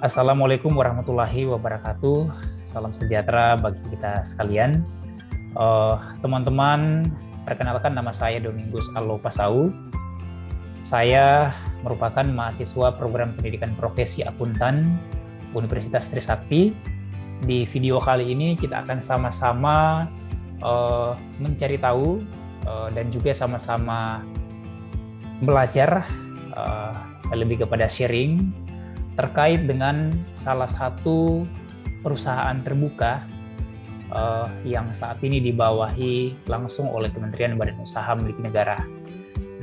Assalamualaikum warahmatullahi wabarakatuh. Salam sejahtera bagi kita sekalian. Teman-teman, perkenalkan nama saya Domingus Allo Pasau. Saya merupakan mahasiswa program pendidikan profesi akuntan Universitas Trisakti. Di video kali ini kita akan sama-sama mencari tahu dan juga sama-sama belajar lebih kepada sharing terkait dengan salah satu perusahaan terbuka yang saat ini dibawahi langsung oleh Kementerian Badan Usaha Milik Negara.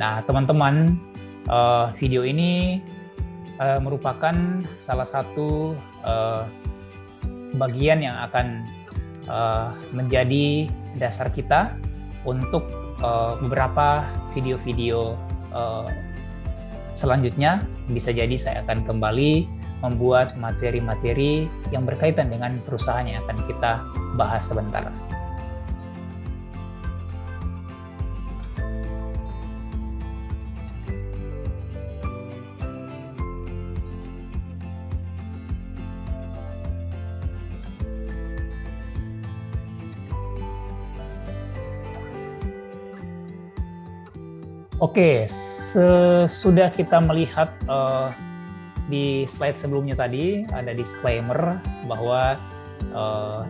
Nah, teman-teman, video ini merupakan salah satu bagian yang akan menjadi dasar kita untuk beberapa video-video selanjutnya. Bisa jadi saya akan kembali membuat materi-materi yang berkaitan dengan perusahaan yang akan kita bahas sebentar. Oke, sesudah kita melihat di slide sebelumnya tadi ada disclaimer bahwa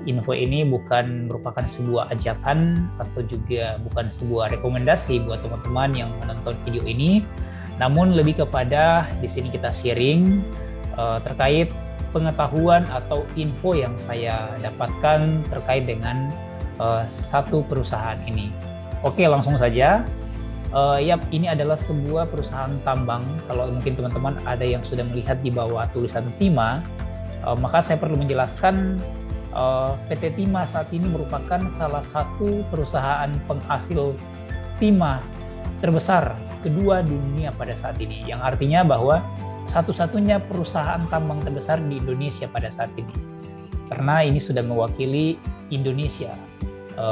info ini bukan merupakan sebuah ajakan atau juga bukan sebuah rekomendasi buat teman-teman yang menonton video ini, namun lebih kepada di sini kita sharing terkait pengetahuan atau info yang saya dapatkan terkait dengan satu perusahaan ini. Oke, langsung saja. Ini adalah sebuah perusahaan tambang. Kalau mungkin teman-teman ada yang sudah melihat di bawah tulisan Timah, maka saya perlu menjelaskan PT Timah saat ini merupakan salah satu perusahaan penghasil timah terbesar kedua di dunia pada saat ini, yang artinya bahwa satu-satunya perusahaan tambang terbesar di Indonesia pada saat ini, karena ini sudah mewakili Indonesia,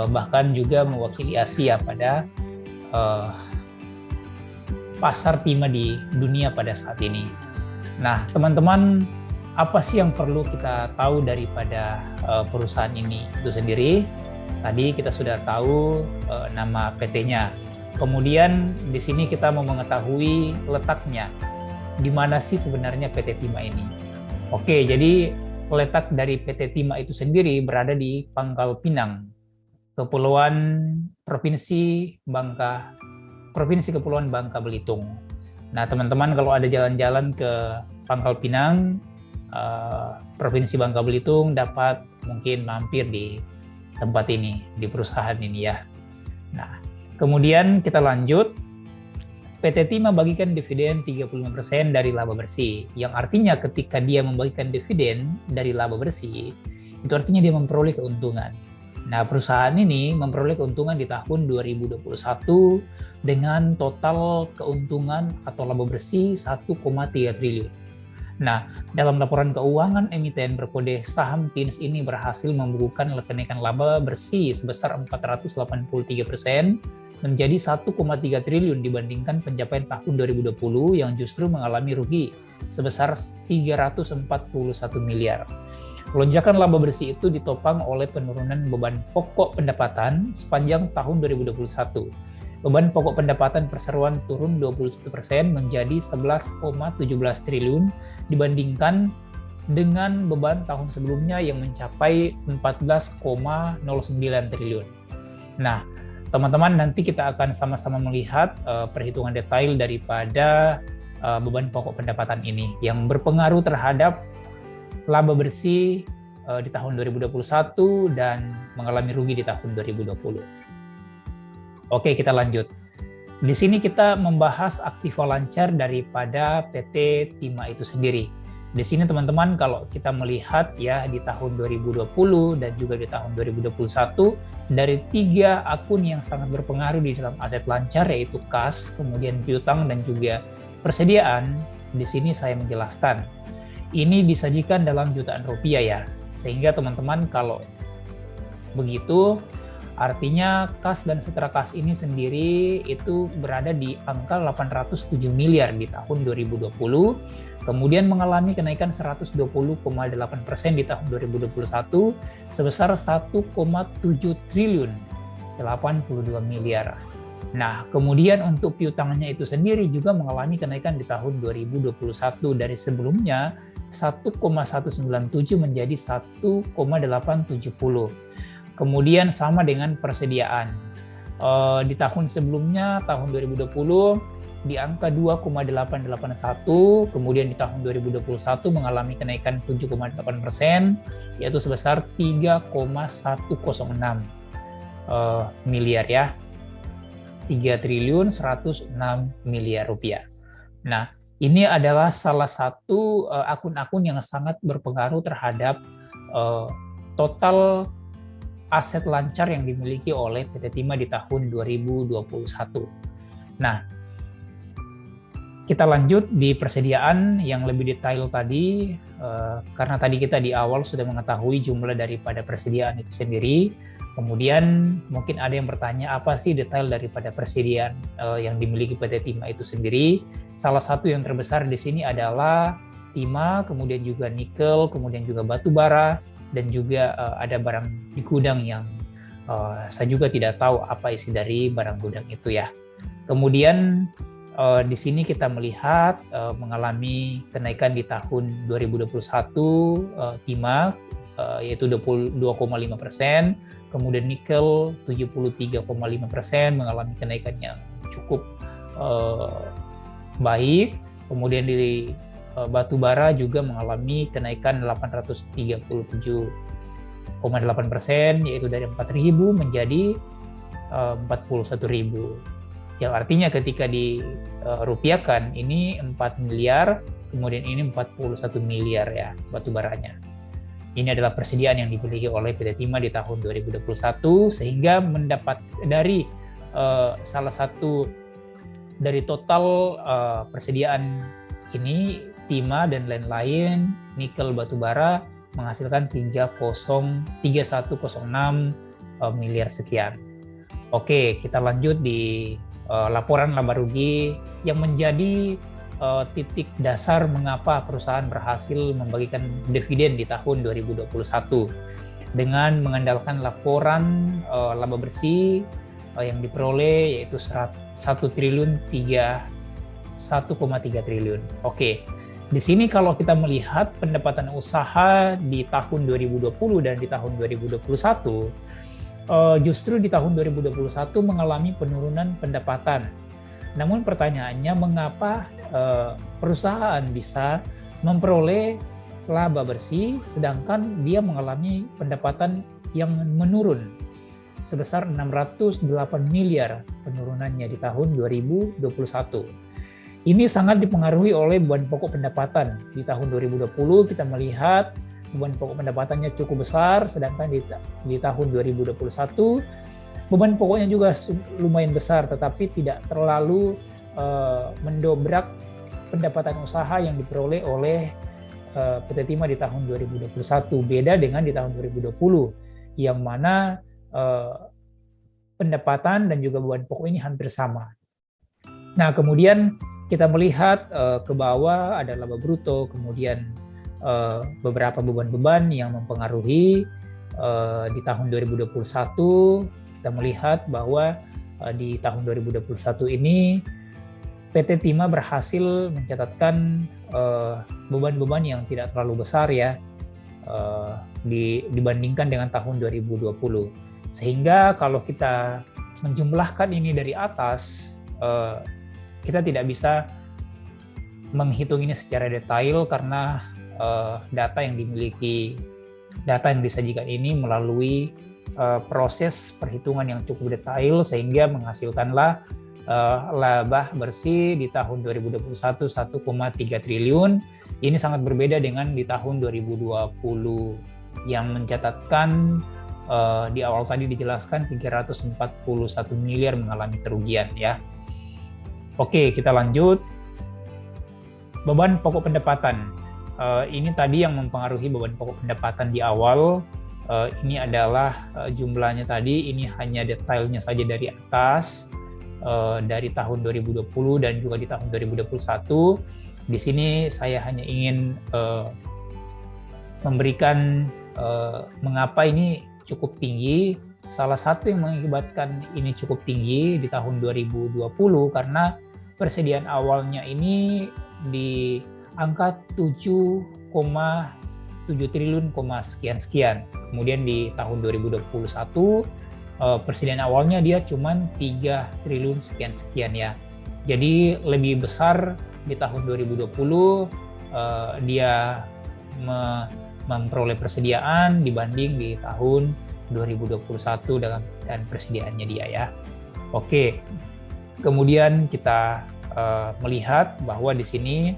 bahkan juga mewakili Asia pada pasar timah di dunia pada saat ini. Nah, teman-teman, apa sih yang perlu kita tahu daripada perusahaan ini itu sendiri? Tadi kita sudah tahu nama PT-nya. Kemudian di sini kita mau mengetahui letaknya. Di mana sih sebenarnya PT Timah ini? Oke, jadi letak dari PT Timah itu sendiri berada di Pangkal Pinang, Provinsi Kepulauan Bangka Belitung. Nah, teman-teman kalau ada jalan-jalan ke Pangkal Pinang, Provinsi Bangka Belitung, dapat mungkin mampir di tempat ini, di perusahaan ini ya. Nah, kemudian kita lanjut. PT Timah bagikan dividen 35% dari laba bersih, yang artinya ketika dia membagikan dividen dari laba bersih, itu artinya dia memperoleh keuntungan. Nah, perusahaan ini memperoleh keuntungan di tahun 2021 dengan total keuntungan atau laba bersih 1,3 triliun. Nah, dalam laporan keuangan emiten berkode saham TINS ini berhasil membukukan kenaikan laba bersih sebesar 483% menjadi 1,3 triliun dibandingkan pencapaian tahun 2020 yang justru mengalami rugi sebesar 341 miliar. Lonjakan laba bersih itu ditopang oleh penurunan beban pokok pendapatan sepanjang tahun 2021. Beban pokok pendapatan perseroan turun 21% menjadi 11,17 triliun dibandingkan dengan beban tahun sebelumnya yang mencapai 14,09 triliun. Nah, teman-teman, nanti kita akan sama-sama melihat perhitungan detail daripada beban pokok pendapatan ini yang berpengaruh terhadap laba bersih di tahun 2021 dan mengalami rugi di tahun 2020. Oke, kita lanjut. Di sini kita membahas aktiva lancar daripada PT Timah itu sendiri. Di sini teman-teman kalau kita melihat ya di tahun 2020 dan juga di tahun 2021, dari 3 akun yang sangat berpengaruh di dalam aset lancar yaitu kas, kemudian piutang dan juga persediaan, di sini saya menjelaskan. Ini disajikan dalam jutaan rupiah ya, sehingga teman-teman kalau begitu Artinya kas dan setara kas ini sendiri itu berada di angka 807 miliar di tahun 2020, kemudian mengalami kenaikan 120,8% di tahun 2021 sebesar 1,7 triliun 82 miliar. Nah, kemudian untuk piutangannya itu sendiri juga mengalami kenaikan di tahun 2021 dari sebelumnya 1,197 menjadi 1,870. Kemudian sama dengan persediaan. Di tahun sebelumnya, tahun 2020, di angka 2,881, kemudian di tahun 2021 mengalami kenaikan 7,8%, yaitu sebesar 3,106 miliar ya. 3 triliun 106 miliar rupiah. Nah, ini adalah salah satu akun-akun yang sangat berpengaruh terhadap total aset lancar yang dimiliki oleh PT Timah di tahun 2021. Nah, kita lanjut di persediaan yang lebih detail tadi, karena tadi kita di awal sudah mengetahui jumlah daripada persediaan itu sendiri. Kemudian mungkin ada yang bertanya apa sih detail daripada persediaan yang dimiliki PT Timah itu sendiri. Salah satu yang terbesar di sini adalah timah, kemudian juga nikel, kemudian juga batu bara, dan juga ada barang di gudang yang saya juga tidak tahu apa isi dari barang gudang itu ya. Kemudian di sini kita melihat mengalami kenaikan di tahun 2021 timah yaitu 22,5%, kemudian nikel 73,5% mengalami kenaikan yang cukup baik, kemudian di batu bara juga mengalami kenaikan 837,8%, yaitu dari 4.000 menjadi 41.000. Yang artinya ketika dirupiahkan ini 4 miliar, kemudian ini 41 miliar ya batu baranya. Ini adalah persediaan yang dimiliki oleh PT Timah di tahun 2021, sehingga mendapat dari salah satu dari total persediaan ini, timah dan lain-lain, nikel batu bara menghasilkan 3106 miliar sekian. Oke, kita lanjut di laporan laba rugi yang menjadi titik dasar mengapa perusahaan berhasil membagikan dividen di tahun 2021 dengan mengandalkan laporan laba bersih yang diperoleh yaitu 1,3 triliun. Oke. Di sini kalau kita melihat pendapatan usaha di tahun 2020 dan di tahun 2021, justru di tahun 2021 mengalami penurunan pendapatan. Namun pertanyaannya, mengapa perusahaan bisa memperoleh laba bersih sedangkan dia mengalami pendapatan yang menurun sebesar 608 miliar penurunannya di tahun 2021. Ini sangat dipengaruhi oleh beban pokok pendapatan. Di tahun 2020 kita melihat beban pokok pendapatannya cukup besar, sedangkan di tahun 2021 beban pokoknya juga lumayan besar, tetapi tidak terlalu mendobrak pendapatan usaha yang diperoleh oleh PT Timah di tahun 2021. Beda dengan di tahun 2020, yang mana pendapatan dan juga beban pokok ini hampir sama. Nah, kemudian kita melihat ke bawah ada laba bruto, kemudian beberapa beban-beban yang mempengaruhi di tahun 2021. Kita melihat bahwa di tahun 2021 ini PT Timah berhasil mencatatkan beban-beban yang tidak terlalu besar ya dibandingkan dengan tahun 2020. Sehingga kalau kita menjumlahkan ini dari atas, kita tidak bisa menghitung ini secara detail karena data yang disajikan ini melalui proses perhitungan yang cukup detail sehingga menghasilkanlah laba bersih di tahun 2021 1,3 triliun. Ini sangat berbeda dengan di tahun 2020 yang mencatatkan di awal tadi dijelaskan 341 miliar mengalami kerugian ya. Oke, kita lanjut. Beban pokok pendapatan. Ini tadi yang mempengaruhi beban pokok pendapatan di awal Ini adalah jumlahnya tadi, ini hanya detailnya saja dari atas, dari tahun 2020 dan juga di tahun 2021. Di sini saya hanya ingin memberikan mengapa ini cukup tinggi. Salah satu yang mengakibatkan ini cukup tinggi di tahun 2020 karena persediaan awalnya ini di angka 7,7 triliun, sekian. Kemudian di tahun 2021 persediaan awalnya dia cuma 3 triliun sekian ya. Jadi lebih besar di tahun 2020 dia memperoleh persediaan dibanding di tahun 2021 dan persediaannya dia ya. Oke. Kemudian kita melihat bahwa di sini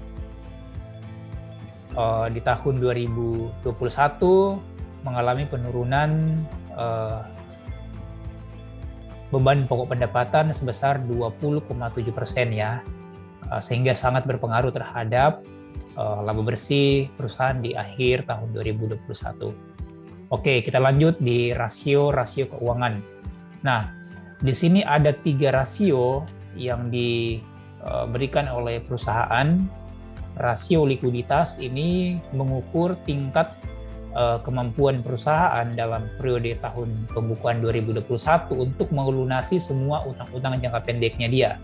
di tahun 2021 mengalami penurunan beban pokok pendapatan sebesar 20,7% ya, sehingga sangat berpengaruh terhadap laba bersih perusahaan di akhir tahun 2021. Oke, kita lanjut di rasio keuangan. Nah, di sini ada 3 rasio yang diberikan oleh perusahaan. Rasio likuiditas ini mengukur tingkat kemampuan perusahaan dalam periode tahun pembukuan 2021 untuk melunasi semua utang-utang jangka pendeknya dia.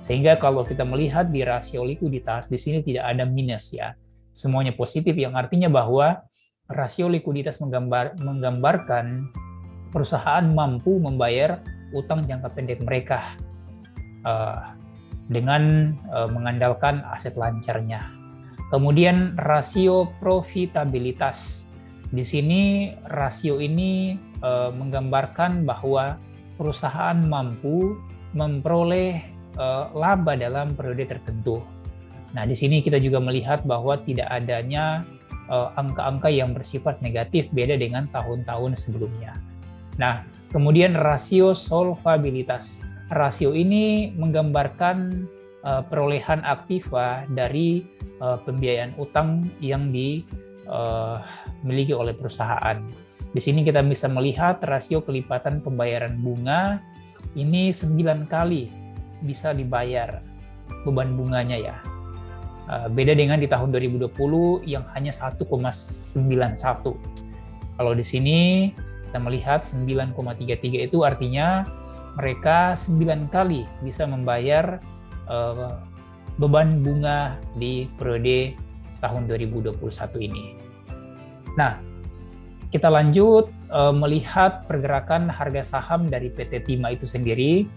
Sehingga kalau kita melihat di rasio likuiditas, di sini tidak ada minus ya. Semuanya positif, yang artinya bahwa rasio likuiditas menggambarkan perusahaan mampu membayar utang jangka pendek mereka dengan mengandalkan aset lancarnya. Kemudian rasio profitabilitas. Di sini rasio ini menggambarkan bahwa perusahaan mampu memperoleh laba dalam periode tertentu. Nah, di sini kita juga melihat bahwa tidak adanya angka-angka yang bersifat negatif beda dengan tahun-tahun sebelumnya. Nah, kemudian rasio solvabilitas. Rasio ini menggambarkan perolehan aktiva dari pembiayaan utang yang dimiliki oleh perusahaan. Di sini kita bisa melihat rasio kelipatan pembayaran bunga ini 9 kali bisa dibayar beban bunganya ya. Beda dengan di tahun 2020 yang hanya 1,91. Kalau di sini kita melihat 9,33 itu artinya mereka 9 kali bisa membayar beban bunga di periode tahun 2021 ini. Nah, kita lanjut melihat pergerakan harga saham dari PT Timah itu sendiri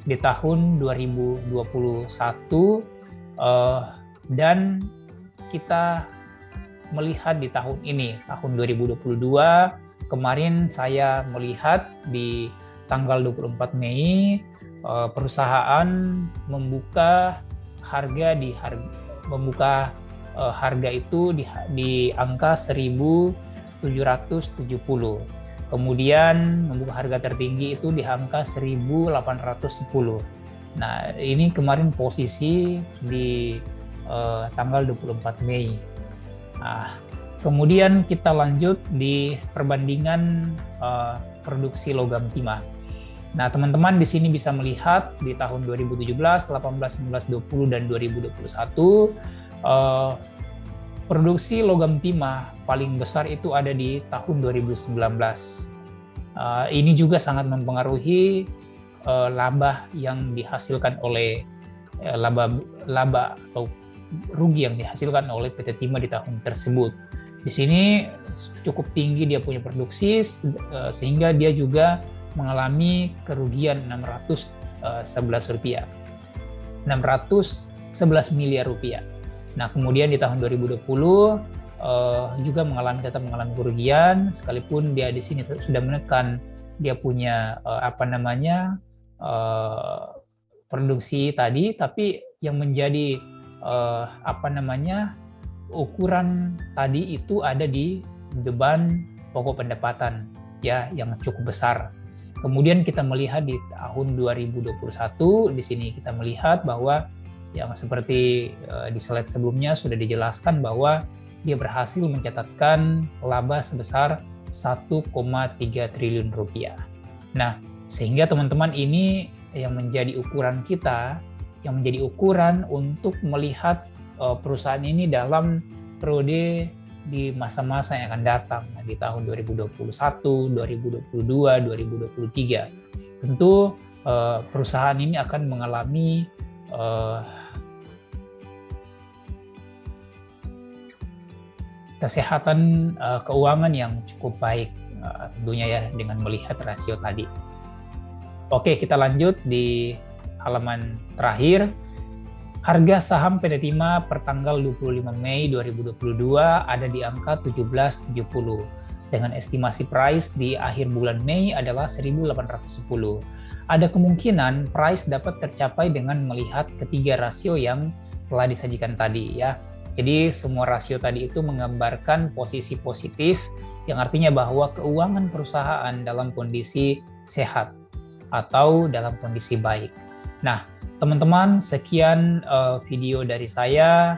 di tahun 2021 dan kita melihat di tahun ini, tahun 2022, kemarin saya melihat di tanggal 24 Mei perusahaan membuka harga itu di angka 1.770. Kemudian membuka harga tertinggi itu di angka 1.810. Nah, ini kemarin posisi di tanggal 24 Mei. Nah, kemudian kita lanjut di perbandingan produksi logam timah. Nah, teman-teman di sini bisa melihat di tahun 2017, 18, 19, 20, dan 2021 produksi logam timah paling besar itu ada di tahun 2019. Ini juga sangat mempengaruhi laba yang dihasilkan oleh laba atau rugi yang dihasilkan oleh PT Timah di tahun tersebut. Di sini cukup tinggi dia punya produksi sehingga dia juga mengalami kerugian 611 miliar rupiah. Nah, kemudian di tahun 2020 juga tetap mengalami kerugian, sekalipun dia di sini sudah menekan dia punya produksi tadi, tapi yang menjadi ukuran tadi itu ada di beban pokok pendapatan ya yang cukup besar. Kemudian kita melihat di tahun 2021 di sini kita melihat bahwa yang seperti di slide sebelumnya sudah dijelaskan bahwa dia berhasil mencatatkan laba sebesar 1,3 triliun rupiah. Nah, sehingga teman-teman ini yang menjadi ukuran kita, yang menjadi ukuran untuk melihat perusahaan ini dalam periode di masa-masa yang akan datang, di tahun 2021, 2022, 2023. Tentu perusahaan ini akan mengalami kesehatan keuangan yang cukup baik, tentunya ya, dengan melihat rasio tadi. Oke, kita lanjut di halaman terakhir. Harga saham PT Timah per tanggal 25 Mei 2022 ada di angka 1770 dengan estimasi price di akhir bulan Mei adalah 1810. Ada kemungkinan price dapat tercapai dengan melihat ketiga rasio yang telah disajikan tadi ya. Jadi semua rasio tadi itu menggambarkan posisi positif yang artinya bahwa keuangan perusahaan dalam kondisi sehat atau dalam kondisi baik. Nah, teman-teman, sekian video dari saya.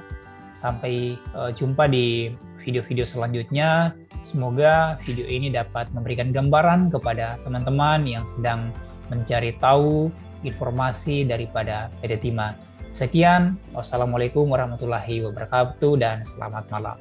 Sampai jumpa di video-video selanjutnya. Semoga video ini dapat memberikan gambaran kepada teman-teman yang sedang mencari tahu informasi daripada PT Timah. Sekian, wassalamualaikum warahmatullahi wabarakatuh dan selamat malam.